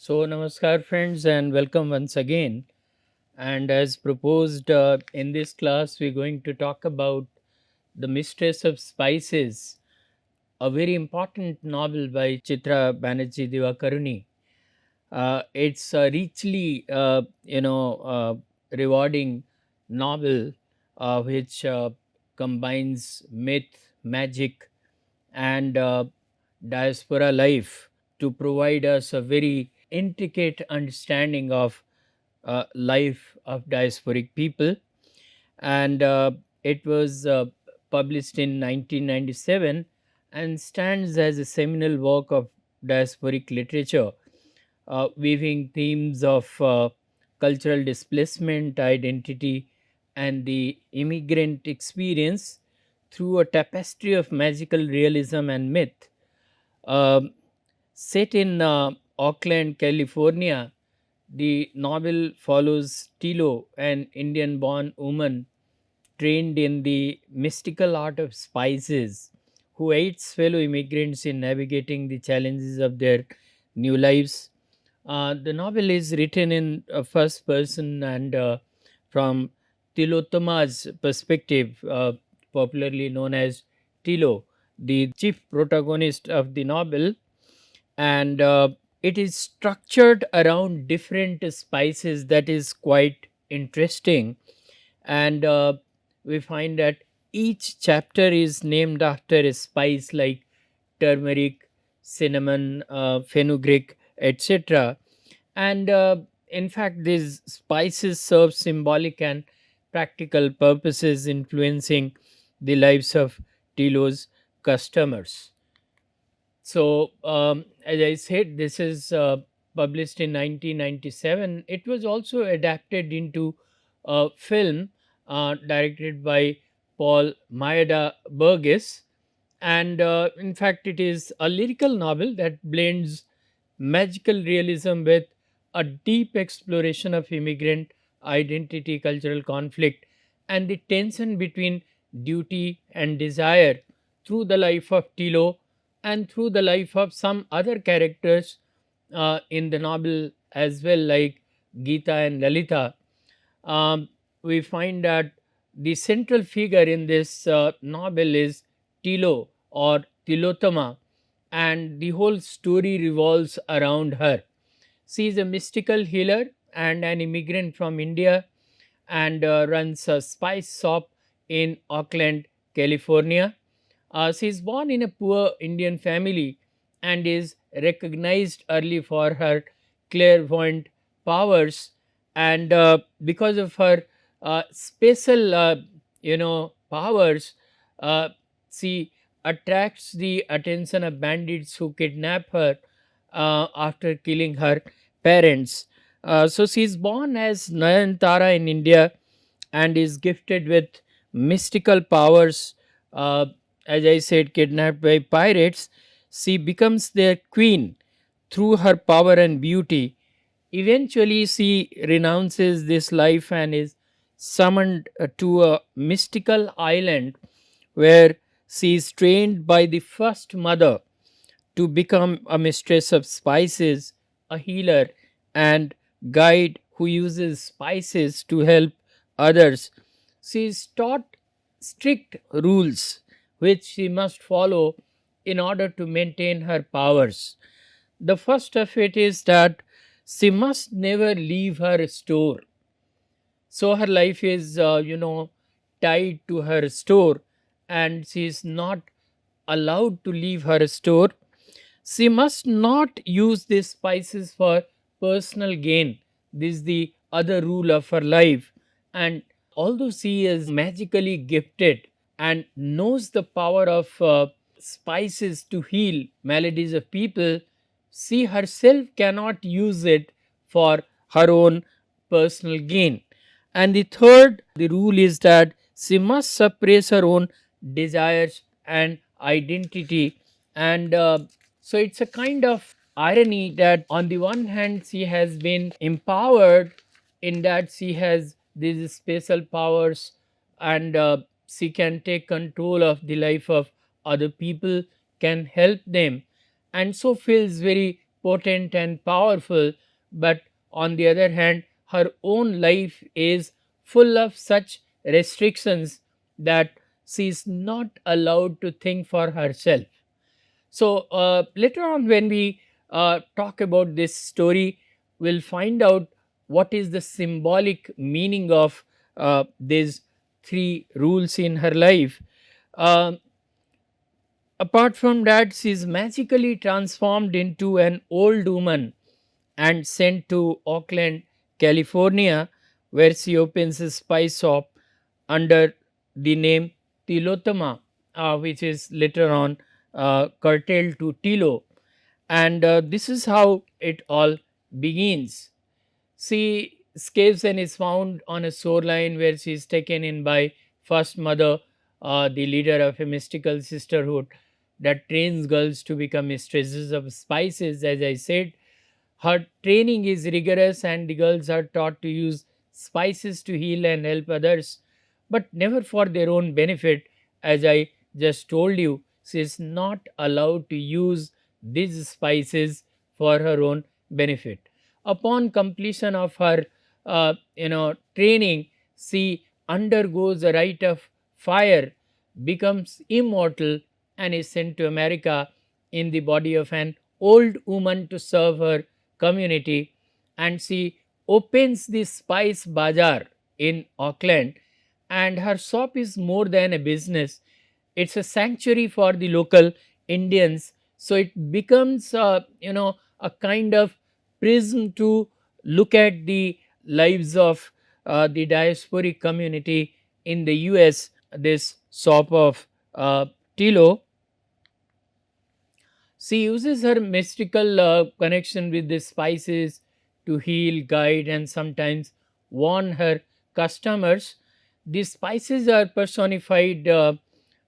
So, namaskar, friends, and welcome once again. And as proposed in this class, we're going to talk about The Mistress of Spices, a very important novel by Chitra Banerjee Divakaruni. It's a richly, rewarding novel which combines myth, magic, and diaspora life to provide us a very intricate understanding of life of diasporic people. And it was published in 1997 and stands as a seminal work of diasporic literature, weaving themes of cultural displacement, identity, and the immigrant experience through a tapestry of magical realism and myth. Um, Set in Oakland, California, the novel follows Tilo, an Indian born woman trained in the mystical art of spices, who aids fellow immigrants in navigating the challenges of their new lives. The novel is written in first person and from Tilottama's perspective, popularly known as Tilo, the chief protagonist of the novel, and it is structured around different spices that is quite interesting. And we find that each chapter is named after a spice like turmeric, cinnamon, fenugreek, etc. And in fact, these spices serve symbolic and practical purposes, influencing the lives of Tilo's customers. So, as I said, this is published in 1997. It was also adapted into a film directed by Paul Maeda Burgess. And in fact, it is a lyrical novel that blends magical realism with a deep exploration of immigrant identity, cultural conflict, and the tension between duty and desire through the life of Tilo and through the life of some other characters in the novel as well, like Geeta and Lalita. Um, we find that the central figure in this novel is Tilo or Tilotama, and the whole story revolves around her. She is a mystical healer and an immigrant from India, and runs a spice shop in Oakland, California. She is born in a poor Indian family and is recognized early for her clairvoyant powers, and because of her special, powers, uh, she attracts the attention of bandits who kidnap her after killing her parents. So she is born as Nayantara in India and is gifted with mystical powers. As I said, kidnapped by pirates, she becomes their queen through her power and beauty. Eventually, she renounces this life and is summoned to a mystical island where she is trained by the first mother to become a mistress of spices, a healer, and guide who uses spices to help others. She is taught strict rules which she must follow in order to maintain her powers. The first of it is that she must never leave her store. So her life is, tied to her store, and she is not allowed to leave her store. She must not use these spices for personal gain. This is the other rule of her life. And although she is magically gifted and knows the power of spices to heal maladies of people, she herself cannot use it for her own personal gain. And the third, the rule is that she must suppress her own desires and identity. And so it's a kind of irony that on the one hand she has been empowered in that she has these special powers, and she can take control of the life of other people, can help them, and so feels very potent and powerful, but on the other hand, her own life is full of such restrictions that she is not allowed to think for herself. So, later on, when we talk about this story, we'll find out what is the symbolic meaning of these three rules in her life. Um, Apart from that, she is magically transformed into an old woman and sent to Oakland, California, where she opens a spice shop under the name Tilotama, which is later on curtailed to Tilo. And this is how it all begins. She escapes and is found on a shoreline where she is taken in by First Mother, the leader of a mystical sisterhood that trains girls to become mistresses of spices. As I said, her training is rigorous and the girls are taught to use spices to heal and help others, but never for their own benefit. As I just told you, she is not allowed to use these spices for her own benefit. Upon completion of her training, she undergoes a rite of fire, becomes immortal, and is sent to America in the body of an old woman to serve her community. And she opens the spice bazaar in Auckland, and her shop is more than a business, it's a sanctuary for the local Indians. So it becomes a kind of prism to look at the lives of the diasporic community in the US. This shop of Tilo, she uses her mystical connection with the spices to heal, guide, and sometimes warn her customers. These spices are personified,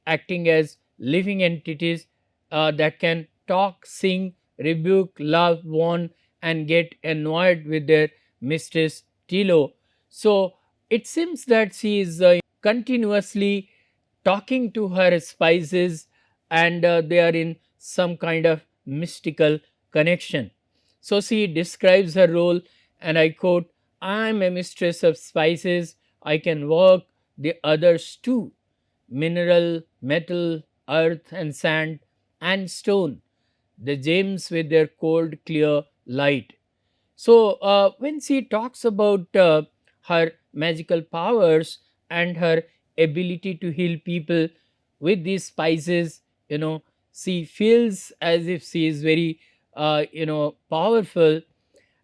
acting as living entities that can talk, sing, rebuke, love, warn, and get annoyed with their mistress Tilo. So it seems that she is continuously talking to her spices, and they are in some kind of mystical connection. So she describes her role, and I quote, "I am a mistress of spices. I can work the others too: mineral, metal, earth, and sand, and stone, the gems with their cold, clear light." So, when she talks about her magical powers and her ability to heal people with these spices, she feels as if she is very, powerful.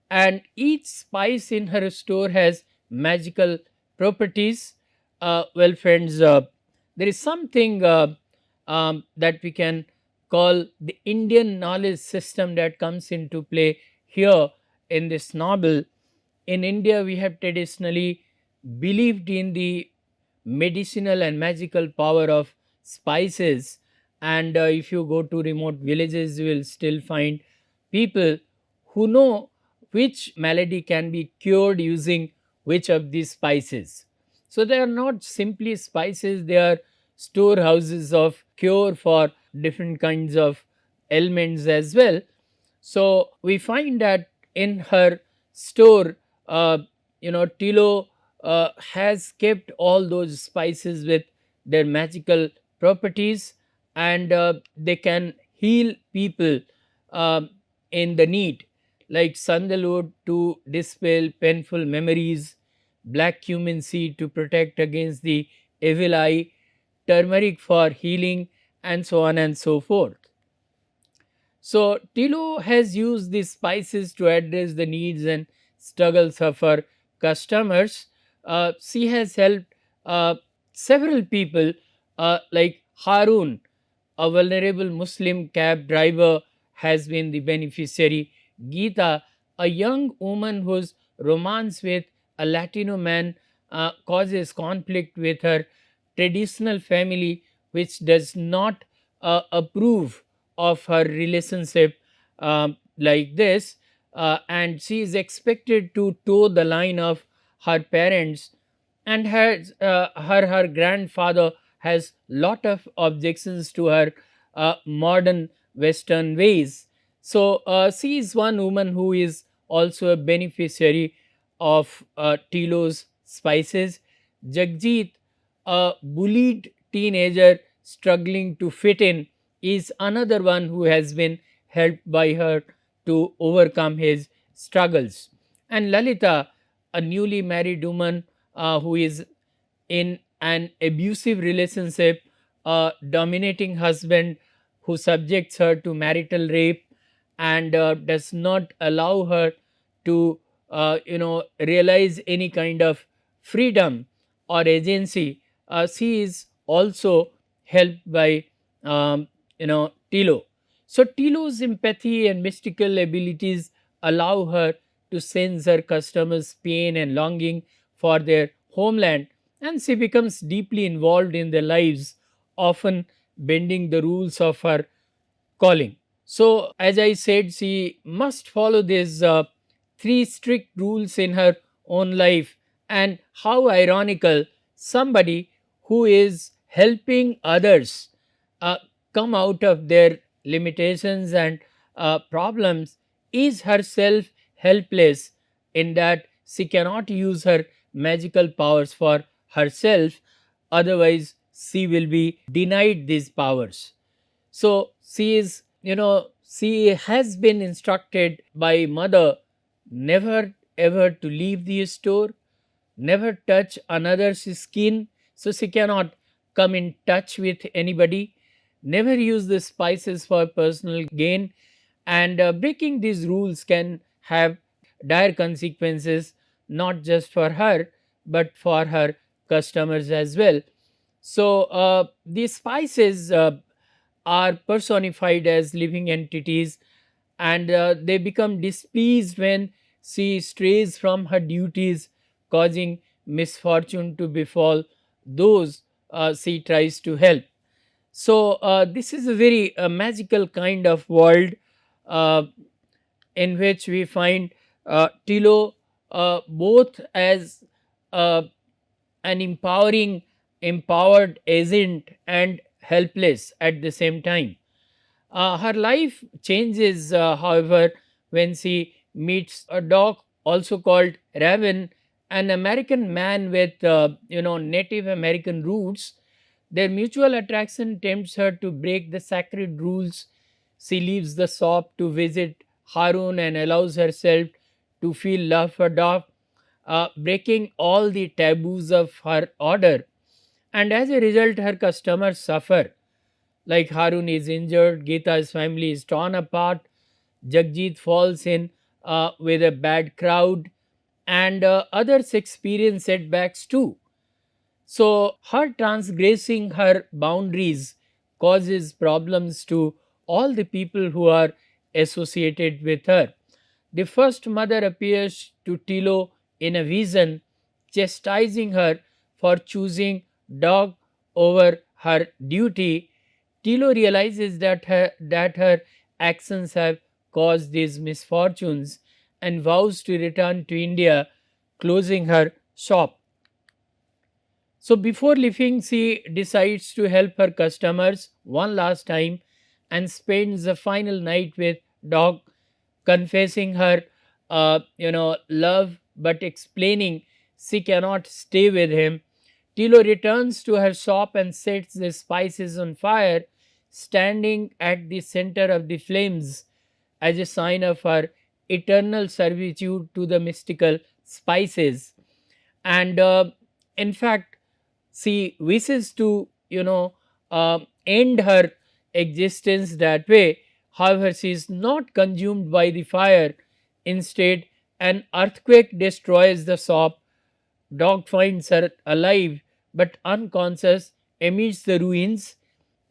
And each spice in her store has magical properties. Well, friends, there is something that we can call the Indian knowledge system that comes into play here in this novel. In India, we have traditionally believed in the medicinal and magical power of spices. And if you go to remote villages, you will still find people who know which malady can be cured using which of these spices. So they are not simply spices, they are storehouses of cure for different kinds of ailments as well. So we find that in her store, Tilo has kept all those spices with their magical properties, and they can heal people um, in the need, like sandalwood to dispel painful memories, black cumin seed to protect against the evil eye, turmeric for healing, and so on and so forth. So Tilo has used these spices to address the needs and struggles of her customers. She has helped several people, like Harun, a vulnerable Muslim cab driver, has been the beneficiary. Geeta, a young woman whose romance with a Latino man causes conflict with her traditional family, which does not approve of her relationship like this, and she is expected to toe the line of her parents, and her grandfather has lot of objections to her modern western ways. So she is one woman who is also a beneficiary of Tilo's spices. Jagjit, a bullied teenager struggling to fit in, is another one who has been helped by her to overcome his struggles. And Lalita, a newly married woman who is in an abusive relationship, a dominating husband who subjects her to marital rape and does not allow her to realize any kind of freedom or agency. She is also helped by Tilo. So Tilo's empathy and mystical abilities allow her to sense her customers' pain and longing for their homeland, and she becomes deeply involved in their lives, often bending the rules of her calling. So, as I said, she must follow these three strict rules in her own life. And how ironical, somebody who is helping others uh, come out of their limitations and problems is herself helpless, in that she cannot use her magical powers for herself, otherwise, she will be denied these powers. So she is, she has been instructed by mother never ever to leave the store, never touch another's skin. So she cannot come in touch with anybody, never use the spices for personal gain, and breaking these rules can have dire consequences, not just for her but for her customers as well. So these spices are personified as living entities, and they become displeased when she strays from her duties, causing misfortune to befall those she tries to help. So this is a very magical kind of world uh, in which we find Tilo both as uh, an empowered agent and helpless at the same time. Her life changes, however, when she meets a dog also called Raven, an American man with Native American roots. Their mutual attraction tempts her to break the sacred rules. She leaves the shop to visit Harun and allows herself to feel love for dog, breaking all the taboos of her order. And as a result, her customers suffer. Like Harun is injured, Gita's family is torn apart, Jagjit falls in with a bad crowd, and others experience setbacks too. So, her transgressing her boundaries causes problems to all the people who are associated with her. The first mother appears to Tilo in a vision, chastising her for choosing dog over her duty. Tilo realizes that her actions have caused these misfortunes and vows to return to India, closing her shop. So before leaving, she decides to help her customers one last time and spends the final night with dog, confessing her, love, but explaining she cannot stay with him. Tilo returns to her shop and sets the spices on fire, standing at the center of the flames as a sign of her eternal servitude to the mystical spices. And in fact, she wishes to end her existence that way. However, she is not consumed by the fire. Instead, an earthquake destroys the shop. Dog finds her alive but unconscious amidst the ruins.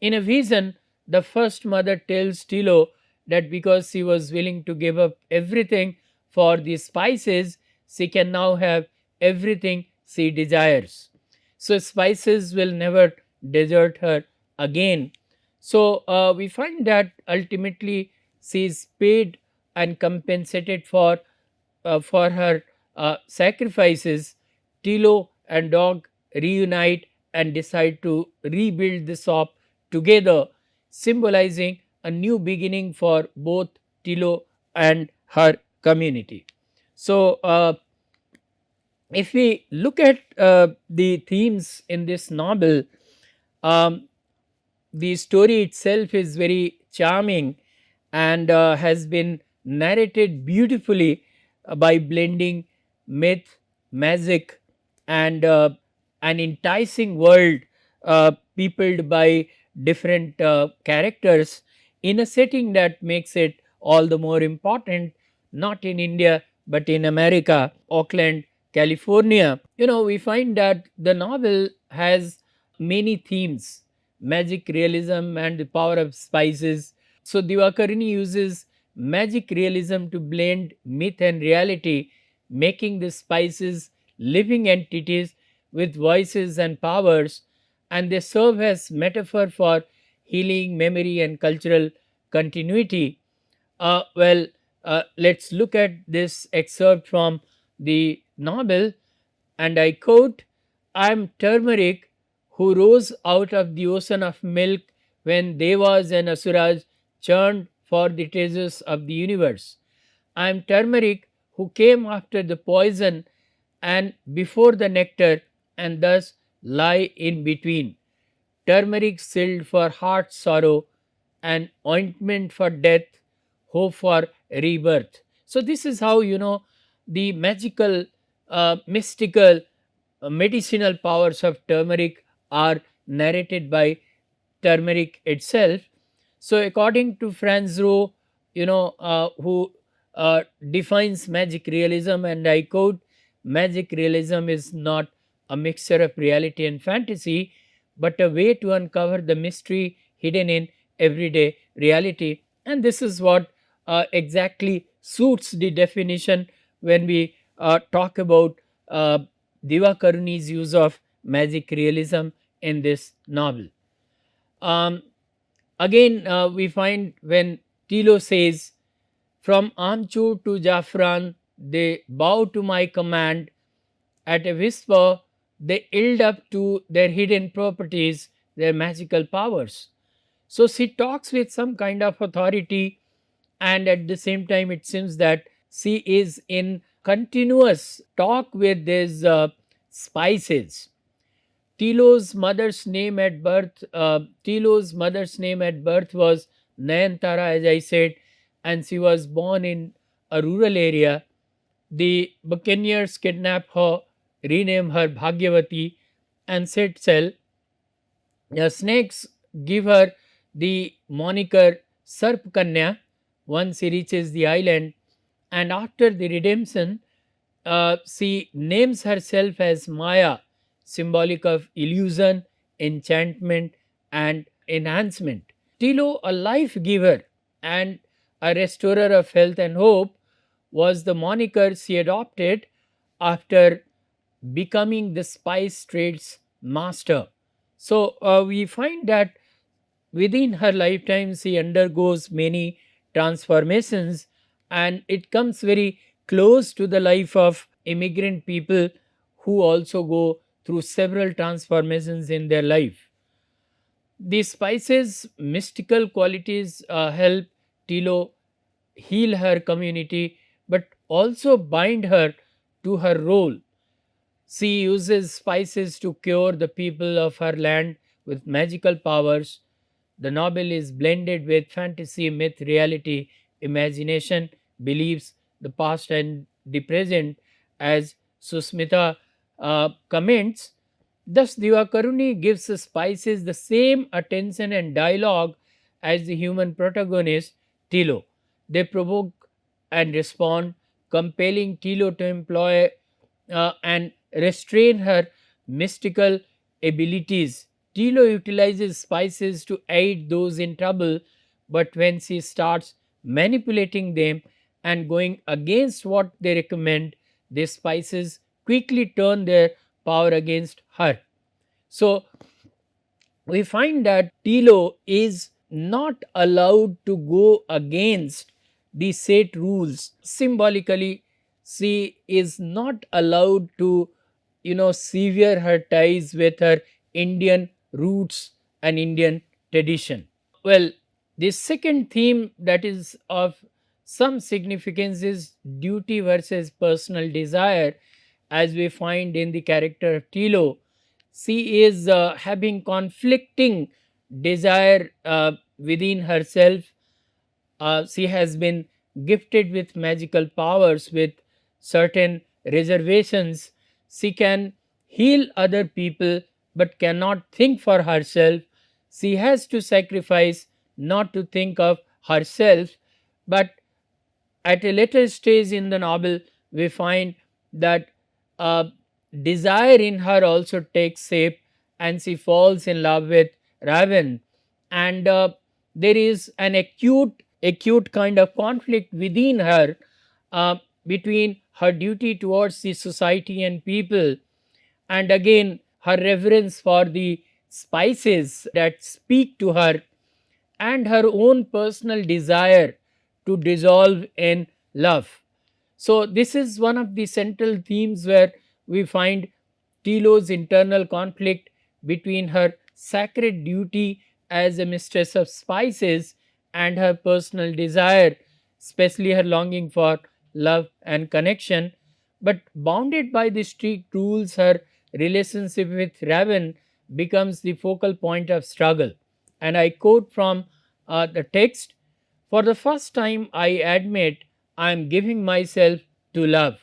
In a vision, the first mother tells Tilo that because she was willing to give up everything for the spices, she can now have everything she desires. So, spices will never desert her again. So, we find that ultimately she is paid and compensated for her sacrifices. Tilo and dog reunite and decide to rebuild the shop together, symbolizing a new beginning for both Tilo and her community. So, if we look at the themes in this novel, um, the story itself is very charming and has been narrated beautifully by blending myth, magic, and an enticing world peopled by different characters in a setting that makes it all the more important, not in India but in America, Auckland, California. We find that the novel has many themes: magic, realism, and the power of spices. So, Divakaruni uses magic realism to blend myth and reality, making the spices living entities with voices and powers, and they serve as metaphor for healing, memory, and cultural continuity. Well, let's look at this excerpt from the novel, and I quote: "I am turmeric who rose out of the ocean of milk when Devas and Asuras churned for the treasures of the universe. I am turmeric who came after the poison and before the nectar, and thus lie in between. Turmeric sealed for heart sorrow, and ointment for death, hope for rebirth." So, this is how the magical, mystical, medicinal powers of turmeric are narrated by turmeric itself. So, according to Franz Rowe, who defines magic realism, and I quote: "Magic realism is not a mixture of reality and fantasy, but a way to uncover the mystery hidden in everyday reality." And this is what exactly suits the definition when we talk about Divakaruni's use of magic realism in this novel. Um, Again, we find when Tilo says, "From Amchur to Jaffran, they bow to my command. At a whisper, they yield up to their hidden properties, their magical powers." So she talks with some kind of authority, and at the same time, it seems that she is in continuous talk with these spices. Tilo's mother's name at birth was Nayantara, as I said, and she was born in a rural area. The buccaneers kidnap her, rename her Bhagyavati, and set sail. The snakes give her the moniker Sarp Kanya once she reaches the island, and after the redemption, she names herself as Maya, symbolic of illusion, enchantment, and enhancement. Tilo, a life giver and a restorer of health and hope, was the moniker she adopted after becoming the spice trade's master. So, we find that within her lifetime, she undergoes many transformations, and it comes very close to the life of immigrant people who also go through several transformations in their life. The spices' mystical qualities help Tilo heal her community but also bind her to her role. She uses spices to cure the people of her land with magical powers. The novel is blended with fantasy, myth, reality, imagination, beliefs, the past and the present, as Susmita comments. Thus, Divakaruni gives the spices the same attention and dialogue as the human protagonist, Tilo. They provoke and respond, compelling Tilo to employ and restrain her mystical abilities. Tilo utilizes spices to aid those in trouble, but when she starts manipulating them and going against what they recommend, the spices quickly turn their power against her. So, we find that Tilo is not allowed to go against the set rules. Symbolically, she is not allowed to, sever her ties with her Indian roots and Indian tradition. Well, the second theme that is of some significance is duty versus personal desire, as we find in the character of Tilo. She is having conflicting desire within herself. She has been gifted with magical powers with certain reservations. She can heal other people but cannot think for herself. She has to sacrifice not to think of herself, but at a later stage in the novel, we find that uh, desire in her also takes shape and she falls in love with Raven. And there is an acute kind of conflict within her uh, between her duty towards the society and people, and again her reverence for the spices that speak to her, and her own personal desire to dissolve in love. So, this is one of the central themes where we find Tilo's internal conflict between her sacred duty as a mistress of spices and her personal desire, especially her longing for love and connection. But bounded by the strict rules, her relationship with Raven becomes the focal point of struggle. And I quote from the text: "For the first time, I admit I am giving myself to love,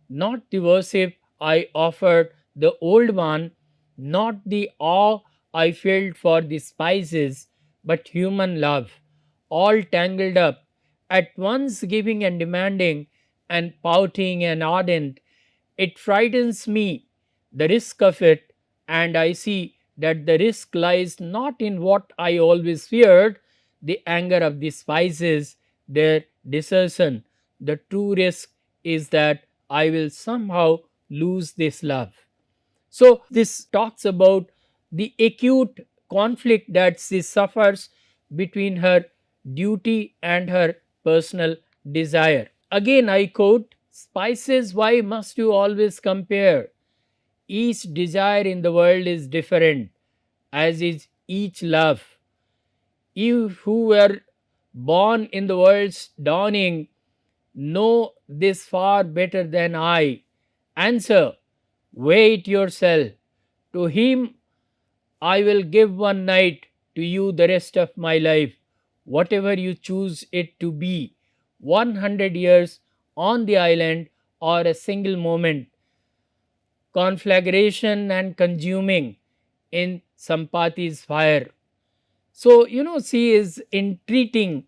not the worship I offered the old one, not the awe I felt for the spices, but human love, all tangled up, at once giving and demanding, and pouting and ardent. It frightens me, the risk of it, and I see that the risk lies not in what I always feared, the anger of the spices, their desertion. The true risk is that I will somehow lose this love." So, this talks about the acute conflict that she suffers between her duty and her personal desire. Again, I quote: "Spices, why must you always compare? Each desire in the world is different, as is each love. You who were born in the world's dawning know this far better than I. Answer, weigh it yourself. To him I will give one night, to you the rest of my life, whatever you choose it to be, 100 years on the island or a single moment, conflagration and consuming in Sampati's fire." So, she is entreating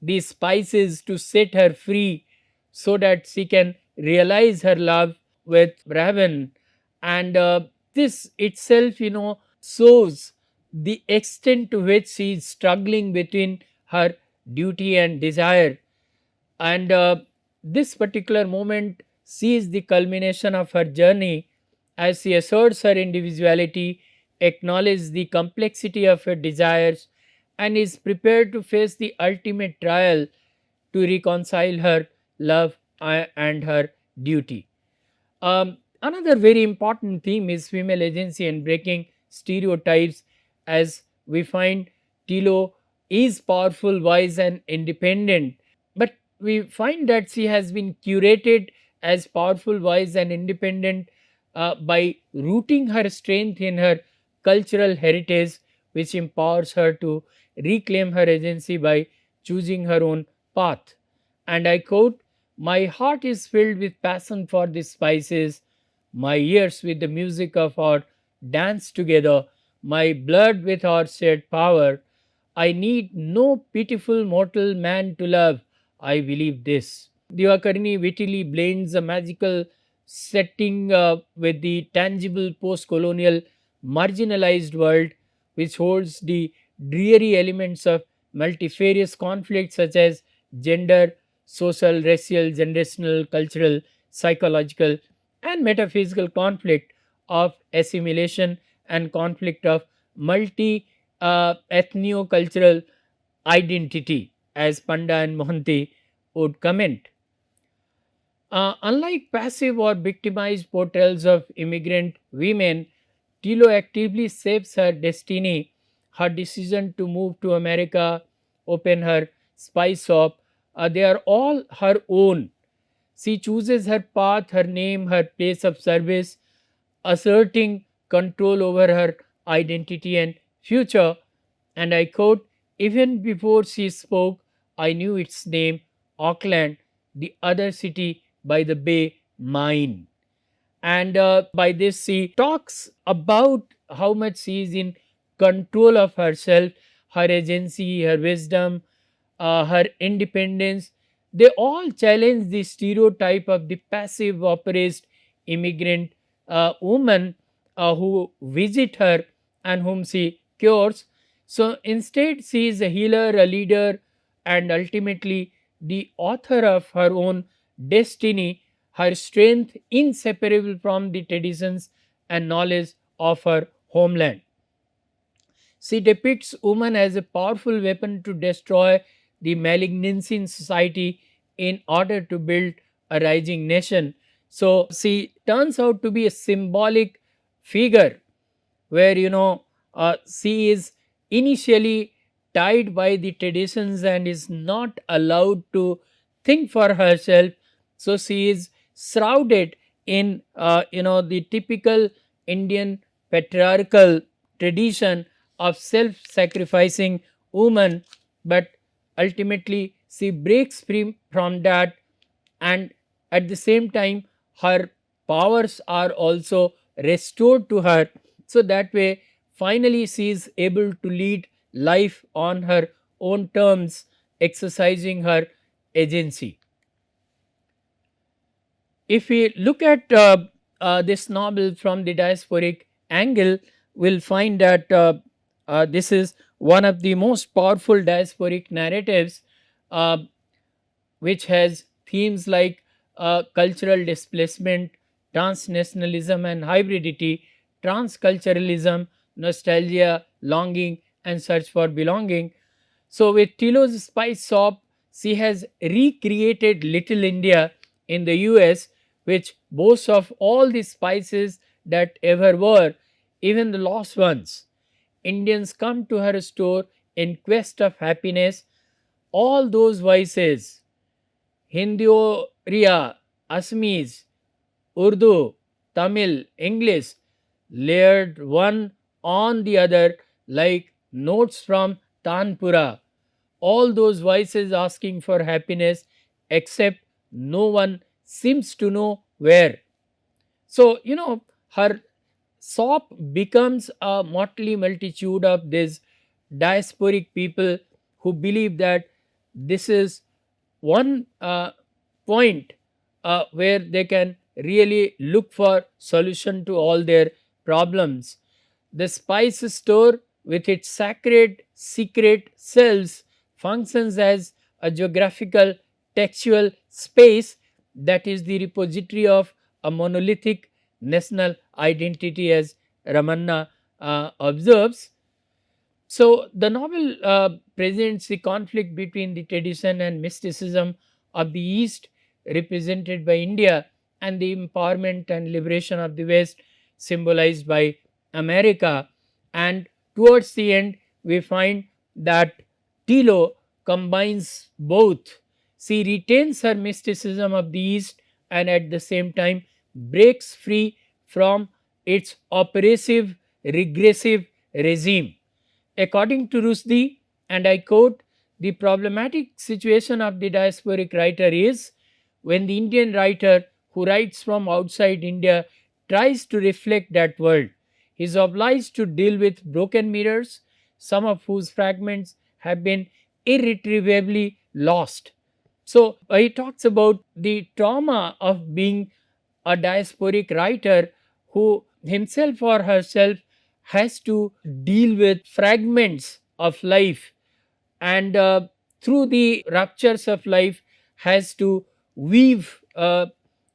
these spices to set her free so that she can realize her love with Raven. And this itself, shows the extent to which she is struggling between her duty and desire. And this particular moment sees the culmination of her journey as she asserts her individuality, acknowledges the complexity of her desires, and is prepared to face the ultimate trial to reconcile her love and her duty. Another very important theme is female agency and breaking stereotypes, as we find Tilo is powerful, wise, and independent, but we find that she has been curated as powerful, wise, and independent by rooting her strength in her cultural heritage, which empowers her to reclaim her agency by choosing her own path. And I quote: "My heart is filled with passion for the spices, my ears with the music of our dance together, my blood with our shared power. I need no pitiful mortal man to love. I believe this." Divakaruni wittily blends a magical setting with the tangible post colonial marginalized world, which holds the dreary elements of multifarious conflicts such as gender, social, racial, generational, cultural, psychological, and metaphysical conflict of assimilation and conflict of multi ethno-cultural identity, as Panda and Mohanty would comment. Unlike passive or victimized portrayals of immigrant women, Tilo actively shapes her destiny. Her decision to move to America, open her spice shop, they are all her own. She chooses her path, her name, her place of service, asserting control over her identity and future. And I quote, even before she spoke, I knew its name, Auckland, the other city by the bay, mine. And by this, she talks about how much she is in control of herself, her agency, her wisdom, her independence. They all challenge the stereotype of the passive oppressed immigrant woman who visit her and whom she cures. So instead, she is a healer, a leader, and ultimately the author of her own destiny, her strength inseparable from the traditions and knowledge of her homeland. She depicts woman as a powerful weapon to destroy the malignancy in society in order to build a rising nation. So she turns out to be a symbolic figure where she is initially tied by the traditions and is not allowed to think for herself. So she is shrouded in the typical Indian patriarchal tradition of self-sacrificing woman, but ultimately she breaks free from that, and at the same time her powers are also restored to her. So that way finally she is able to lead life on her own terms, exercising her agency. If we look at this novel from the diasporic angle, we'll find that this is one of the most powerful diasporic narratives, uh, which has themes like cultural displacement, transnationalism and hybridity, transculturalism, nostalgia, longing, and search for belonging. So, with Tilo's Spice Shop, she has recreated Little India in the US, which boasts of all the spices that ever were, even the lost ones. Indians come to her store in quest of happiness. All those vices, Hindioriya, Assamese, Urdu, Tamil, English, layered one on the other like notes from Tanpura. All those voices asking for happiness, except no one seems to know where. So, her shop becomes a motley multitude of these diasporic people who believe that this is one point where they can really look for solution to all their problems. The spice store with its sacred secret cells functions as a geographical textual space that is the repository of a monolithic national identity, as Ramanna observes. So, the novel presents the conflict between the tradition and mysticism of the East, represented by India, and the empowerment and liberation of the West, symbolized by America. And towards the end, we find that Tilo combines both. She retains her mysticism of the East and at the same time breaks free from its oppressive, regressive regime. According to Rushdie, and I quote, the problematic situation of the diasporic writer is when the Indian writer who writes from outside India tries to reflect that world. He is obliged to deal with broken mirrors, some of whose fragments have been irretrievably lost. So, he talks about the trauma of being a diasporic writer who himself or herself has to deal with fragments of life, and through the ruptures of life has to weave a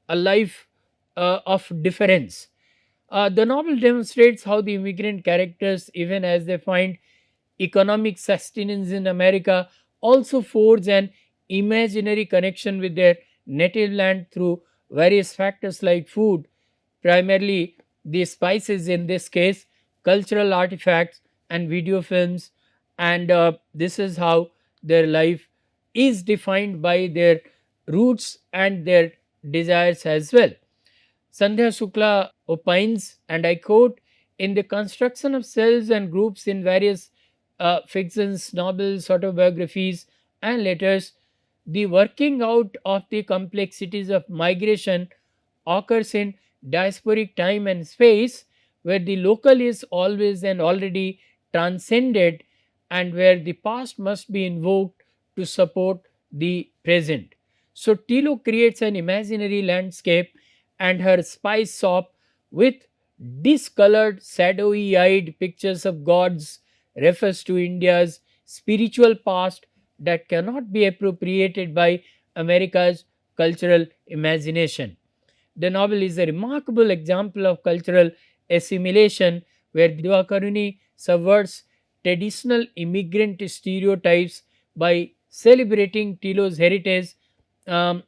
life of difference. The novel demonstrates how the immigrant characters, even as they find economic sustenance in America, also forge an imaginary connection with their native land through various factors like food, primarily the spices in this case, cultural artifacts, and video films, and this is how their life is defined by their roots and their desires as well. Sandhya Shukla opines, and I quote, in the construction of cells and groups in various fictions, novels, autobiographies, and letters, the working out of the complexities of migration occurs in diasporic time and space, where the local is always and already transcended, and where the past must be invoked to support the present. So Tilo creates an imaginary landscape, and her spice shop with discolored, shadowy eyed pictures of gods refers to India's spiritual past that cannot be appropriated by America's cultural imagination. The novel is a remarkable example of cultural assimilation, where Divakaruni subverts traditional immigrant stereotypes by celebrating Tilo's heritage, um,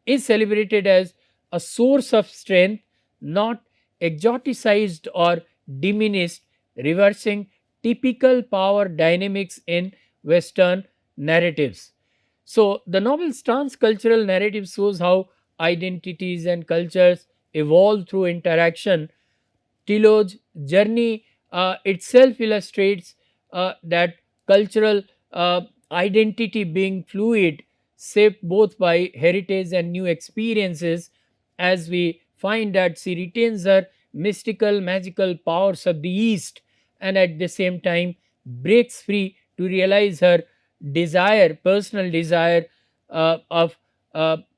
is celebrated as a source of strength, not exoticized or diminished, reversing typical power dynamics in Western narratives. So, the novel's transcultural narrative shows how identities and cultures evolve through interaction. Tilo's journey itself illustrates that cultural identity being fluid, shaped both by heritage and new experiences, as we find that she retains her mystical, magical powers of the East, and at the same time breaks free to realize her personal desire of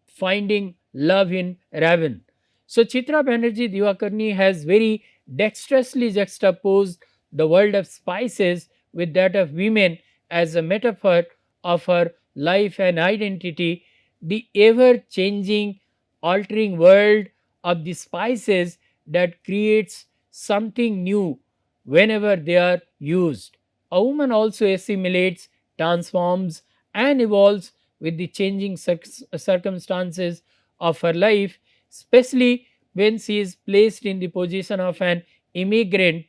finding love in Raven. So Chitra Banerjee Divakaruni has very dexterously juxtaposed the world of spices with that of women as a metaphor of her life and identity. The ever changing, altering world of the spices that creates something new whenever they are used. A woman also assimilates, transforms, and evolves with the changing circumstances of her life, especially when she is placed in the position of an immigrant.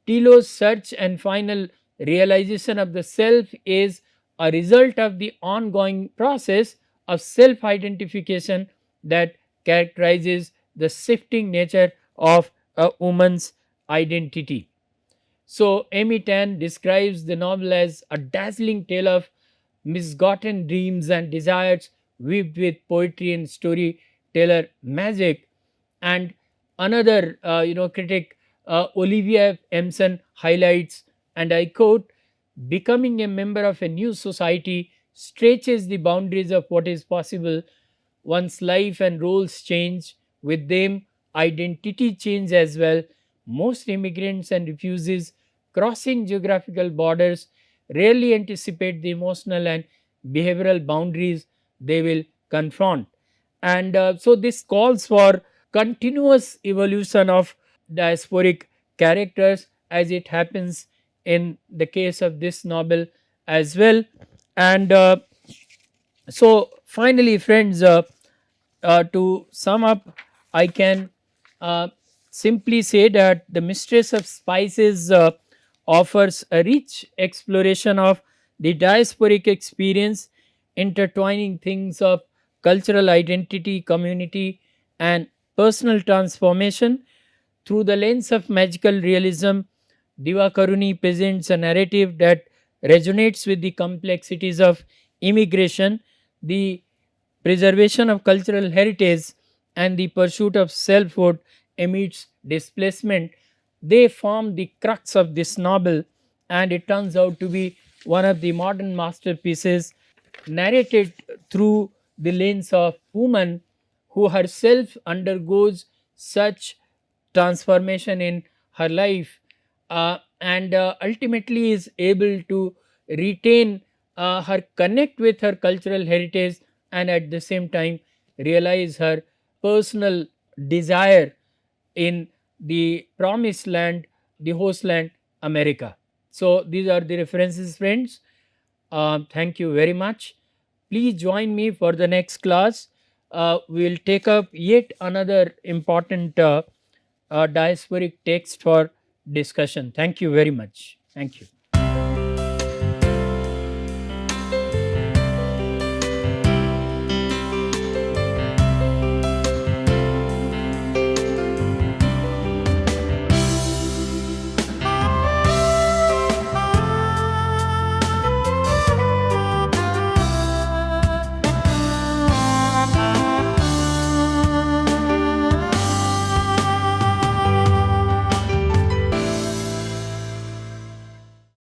Tilo's search and final realization of the self is a result of the ongoing process of self identification that characterizes the shifting nature of a woman's identity. So, Amy Tan describes the novel as a dazzling tale of misgotten dreams and desires weaved with poetry and storyteller magic. And another, critic, Olivia Emson, highlights, and I quote, becoming a member of a new society stretches the boundaries of what is possible. One's life and roles change, with them, identity change as well. Most immigrants and refugees crossing geographical borders rarely anticipate the emotional and behavioral boundaries they will confront. And so, this calls for continuous evolution of diasporic characters, as it happens in the case of this novel as well. And so, finally, friends, to sum up, I can uh, simply say that the Mistress of Spices offers a rich exploration of the diasporic experience, intertwining things of cultural identity, community, and personal transformation. Through the lens of magical realism, Divakaruni presents a narrative that resonates with the complexities of immigration, the preservation of cultural heritage, and the pursuit of selfhood amidst displacement. They form the crux of this novel, and it turns out to be one of the modern masterpieces narrated through the lens of woman who herself undergoes such transformation in her life, and ultimately is able to retain her connect with her cultural heritage, and at the same time realize her personal desire in the promised land, the host land, America. So these are the references, friends. Thank you very much. Please join me for the next class. We will take up yet another important diasporic text for discussion. Thank you very much. Thank you.